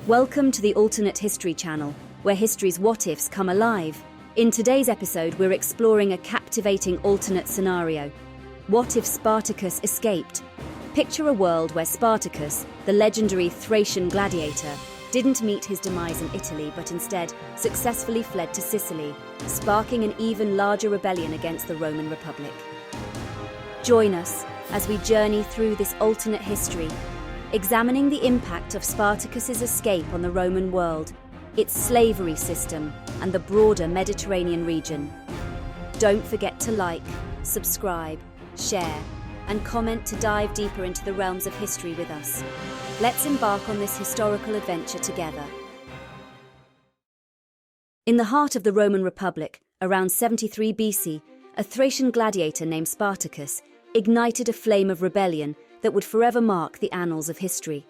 Welcome to the Alternate History channel, where history's what-ifs come alive. In today's episode, we're exploring a captivating alternate scenario. What if Spartacus escaped? Picture a world where Spartacus, the legendary Thracian gladiator, didn't meet his demise in Italy, but instead successfully fled to Sicily, sparking an even larger rebellion against the Roman Republic. Join us as we journey through this alternate history, examining the impact of Spartacus's escape on the Roman world, its slavery system, and the broader Mediterranean region. Don't forget to like, subscribe, share, and comment to dive deeper into the realms of history with us. Let's embark on this historical adventure together. In the heart of the Roman Republic, around 73 BC, a Thracian gladiator named Spartacus ignited a flame of rebellion that would forever mark the annals of history.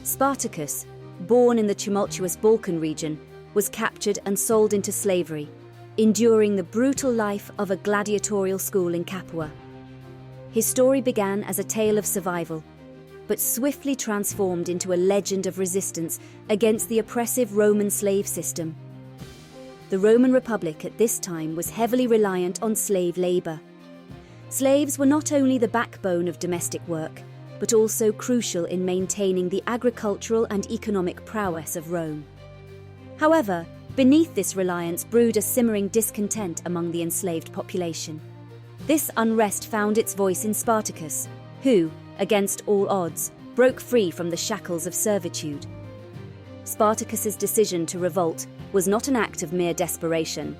Spartacus, born in the tumultuous Balkan region, was captured and sold into slavery, enduring the brutal life of a gladiatorial school in Capua. His story began as a tale of survival, but swiftly transformed into a legend of resistance against the oppressive Roman slave system. The Roman Republic at this time was heavily reliant on slave labor. Slaves were not only the backbone of domestic work, but also crucial in maintaining the agricultural and economic prowess of Rome. However, beneath this reliance brewed a simmering discontent among the enslaved population. This unrest found its voice in Spartacus, who, against all odds, broke free from the shackles of servitude. Spartacus's decision to revolt was not an act of mere desperation.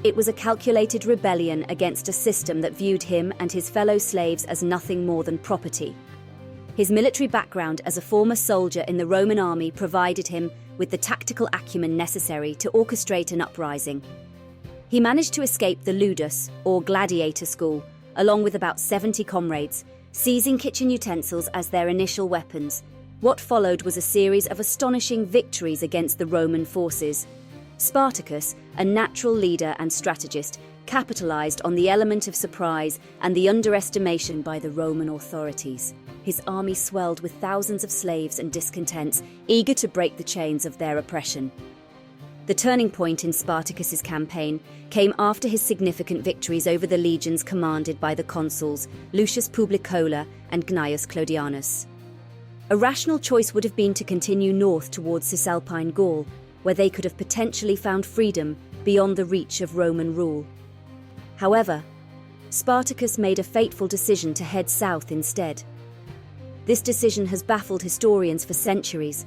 It was a calculated rebellion against a system that viewed him and his fellow slaves as nothing more than property. His military background as a former soldier in the Roman army provided him with the tactical acumen necessary to orchestrate an uprising. He managed to escape the ludus, or gladiator school, along with about 70 comrades, seizing kitchen utensils as their initial weapons. What followed was a series of astonishing victories against the Roman forces. Spartacus, a natural leader and strategist, capitalized on the element of surprise and the underestimation by the Roman authorities. His army swelled with thousands of slaves and discontents, eager to break the chains of their oppression. The turning point in Spartacus's campaign came after his significant victories over the legions commanded by the consuls Lucius Publicola and Gnaeus Clodianus. A rational choice would have been to continue north towards Cisalpine Gaul, where they could have potentially found freedom beyond the reach of Roman rule. However, Spartacus made a fateful decision to head south instead. This decision has baffled historians for centuries.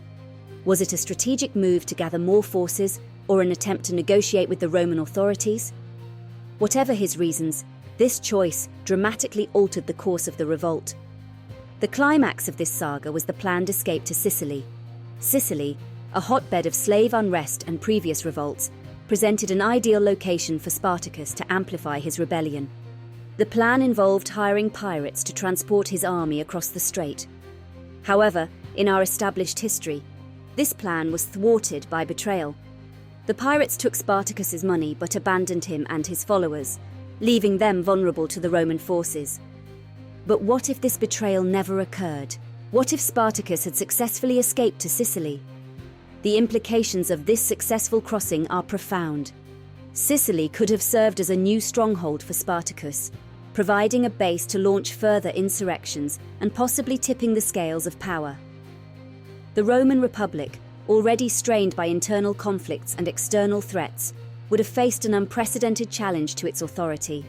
Was it a strategic move to gather more forces, or an attempt to negotiate with the Roman authorities? Whatever his reasons, this choice dramatically altered the course of the revolt. The climax of this saga was the planned escape to Sicily. Sicily, a hotbed of slave unrest and previous revolts, presented an ideal location for Spartacus to amplify his rebellion. The plan involved hiring pirates to transport his army across the strait. However, in our established history, this plan was thwarted by betrayal. The pirates took Spartacus's money but abandoned him and his followers, leaving them vulnerable to the Roman forces. But what if this betrayal never occurred? What if Spartacus had successfully escaped to Sicily? The implications of this successful crossing are profound. Sicily could have served as a new stronghold for Spartacus, providing a base to launch further insurrections and possibly tipping the scales of power. The Roman Republic, already strained by internal conflicts and external threats, would have faced an unprecedented challenge to its authority.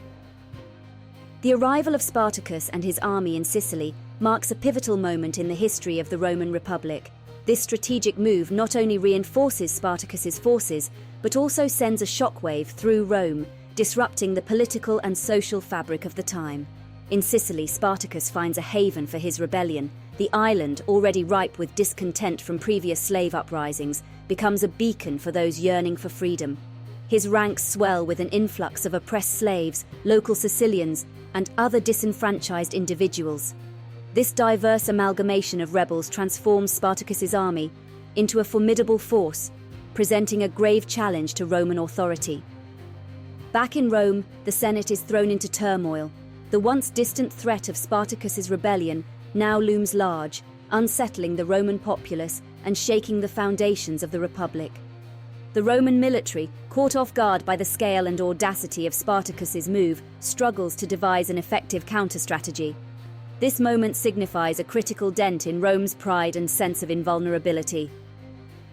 The arrival of Spartacus and his army in Sicily marks a pivotal moment in the history of the Roman Republic. This strategic move not only reinforces Spartacus's forces, but also sends a shockwave through Rome, disrupting the political and social fabric of the time. In Sicily, Spartacus finds a haven for his rebellion. The island, already ripe with discontent from previous slave uprisings, becomes a beacon for those yearning for freedom. His ranks swell with an influx of oppressed slaves, local Sicilians, and other disenfranchised individuals. This diverse amalgamation of rebels transforms Spartacus's army into a formidable force, presenting a grave challenge to Roman authority. Back in Rome, the Senate is thrown into turmoil. The once distant threat of Spartacus's rebellion now looms large, unsettling the Roman populace and shaking the foundations of the Republic. The Roman military, caught off guard by the scale and audacity of Spartacus's move, struggles to devise an effective counter-strategy. This moment signifies a critical dent in Rome's pride and sense of invulnerability.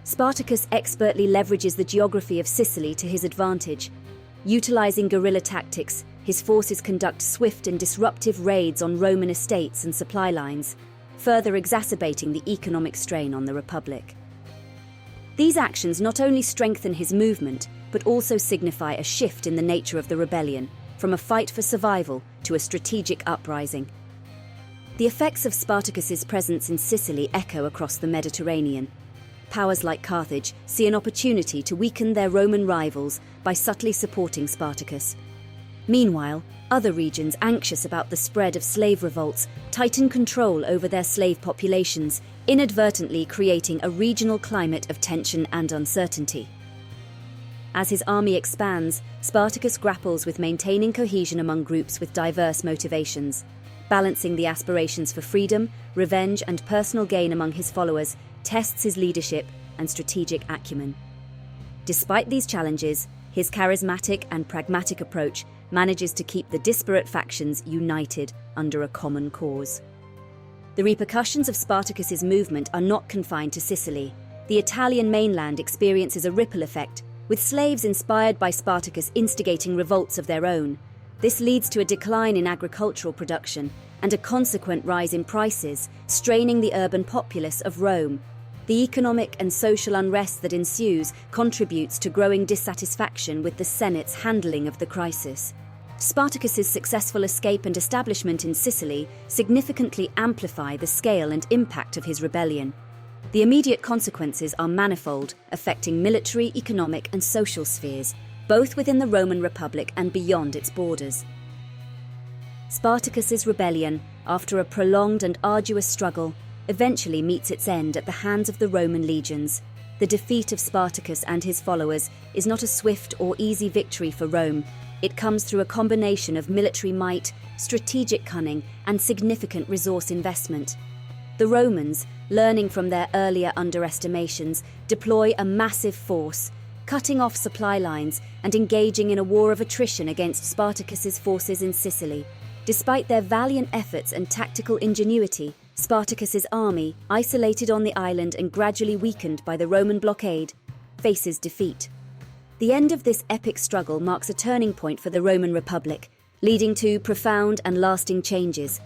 Spartacus expertly leverages the geography of Sicily to his advantage. Utilizing guerrilla tactics, his forces conduct swift and disruptive raids on Roman estates and supply lines, further exacerbating the economic strain on the Republic. These actions not only strengthen his movement, but also signify a shift in the nature of the rebellion, from a fight for survival to a strategic uprising. The effects of Spartacus's presence in Sicily echo across the Mediterranean. Powers like Carthage see an opportunity to weaken their Roman rivals by subtly supporting Spartacus. Meanwhile, other regions anxious about the spread of slave revolts tighten control over their slave populations, inadvertently creating a regional climate of tension and uncertainty. As his army expands, Spartacus grapples with maintaining cohesion among groups with diverse motivations. Balancing the aspirations for freedom, revenge, and personal gain among his followers tests his leadership and strategic acumen. Despite these challenges, his charismatic and pragmatic approach manages to keep the disparate factions united under a common cause. The repercussions of Spartacus's movement are not confined to Sicily. The Italian mainland experiences a ripple effect, with slaves inspired by Spartacus instigating revolts of their own. This leads to a decline in agricultural production and a consequent rise in prices, straining the urban populace of Rome. The economic and social unrest that ensues contributes to growing dissatisfaction with the Senate's handling of the crisis. Spartacus's successful escape and establishment in Sicily significantly amplify the scale and impact of his rebellion. The immediate consequences are manifold, affecting military, economic, and social spheres, both within the Roman Republic and beyond its borders. Spartacus's rebellion, after a prolonged and arduous struggle, eventually meets its end at the hands of the Roman legions. The defeat of Spartacus and his followers is not a swift or easy victory for Rome. It comes through a combination of military might, strategic cunning, and significant resource investment. The Romans, learning from their earlier underestimations, deploy a massive force, cutting off supply lines and engaging in a war of attrition against Spartacus's forces in Sicily. Despite their valiant efforts and tactical ingenuity, Spartacus's army, isolated on the island and gradually weakened by the Roman blockade, faces defeat. The end of this epic struggle marks a turning point for the Roman Republic, leading to profound and lasting changes.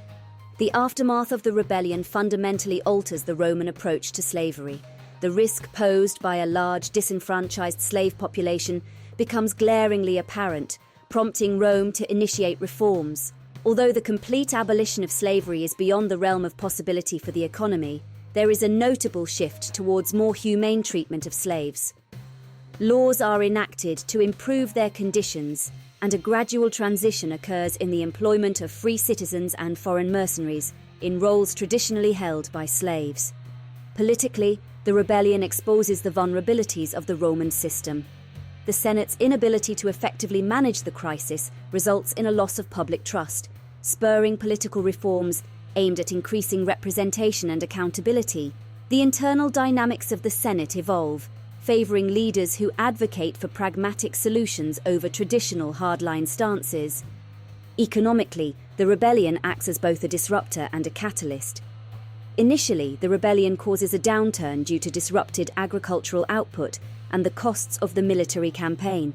The aftermath of the rebellion fundamentally alters the Roman approach to slavery. The risk posed by a large disenfranchised slave population becomes glaringly apparent, prompting Rome to initiate reforms. Although the complete abolition of slavery is beyond the realm of possibility for the economy, there is a notable shift towards more humane treatment of slaves. Laws are enacted to improve their conditions, and a gradual transition occurs in the employment of free citizens and foreign mercenaries in roles traditionally held by slaves. Politically, the rebellion exposes the vulnerabilities of the Roman system. The Senate's inability to effectively manage the crisis results in a loss of public trust, spurring political reforms aimed at increasing representation and accountability. The internal dynamics of the Senate evolve, favouring leaders who advocate for pragmatic solutions over traditional hardline stances. Economically, the rebellion acts as both a disruptor and a catalyst. Initially, the rebellion causes a downturn due to disrupted agricultural output and the costs of the military campaign.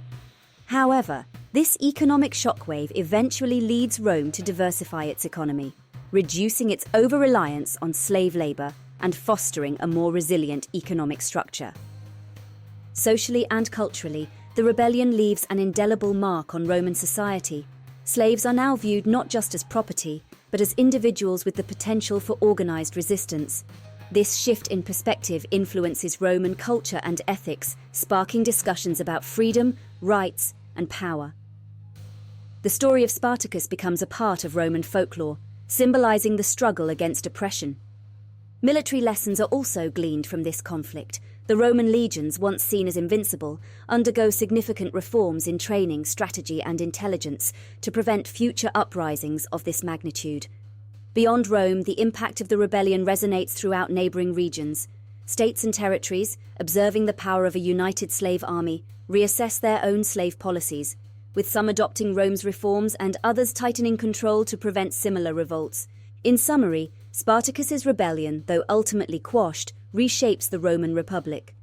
However, this economic shockwave eventually leads Rome to diversify its economy, reducing its over-reliance on slave labour and fostering a more resilient economic structure. Socially and culturally, the rebellion leaves an indelible mark on Roman society. Slaves are now viewed not just as property, but as individuals with the potential for organised resistance. This shift in perspective influences Roman culture and ethics, sparking discussions about freedom, rights, and power. The story of Spartacus becomes a part of Roman folklore, symbolising the struggle against oppression. Military lessons are also gleaned from this conflict. The Roman legions, once seen as invincible, undergo significant reforms in training, strategy, and intelligence to prevent future uprisings of this magnitude. Beyond Rome, the impact of the rebellion resonates throughout neighboring regions. States and territories, observing the power of a united slave army, reassess their own slave policies, with some adopting Rome's reforms and others tightening control to prevent similar revolts. In summary, Spartacus's rebellion, though ultimately quashed, reshapes the Roman Republic.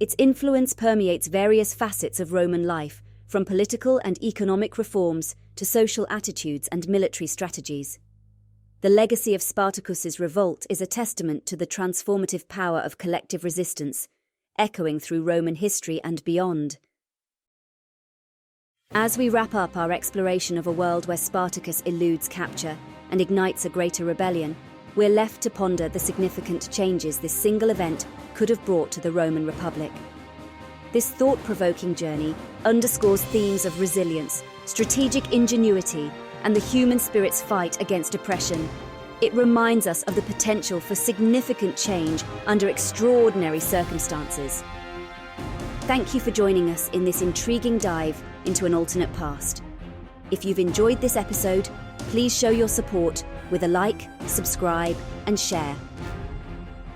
Its influence permeates various facets of Roman life, from political and economic reforms to social attitudes and military strategies. The legacy of Spartacus's revolt is a testament to the transformative power of collective resistance, echoing through Roman history and beyond. As we wrap up our exploration of a world where Spartacus eludes capture and ignites a greater rebellion, we're left to ponder the significant changes this single event could have brought to the Roman Republic. This thought-provoking journey underscores themes of resilience, strategic ingenuity, and the human spirit's fight against oppression. It reminds us of the potential for significant change under extraordinary circumstances. Thank you for joining us in this intriguing dive into an alternate past. If you've enjoyed this episode, please show your support with a like, subscribe, and share.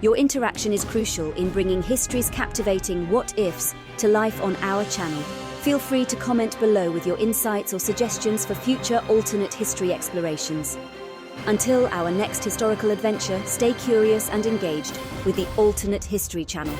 Your interaction is crucial in bringing history's captivating what-ifs to life on our channel. Feel free to comment below with your insights or suggestions for future alternate history explorations. Until our next historical adventure, stay curious and engaged with the Alternate History channel.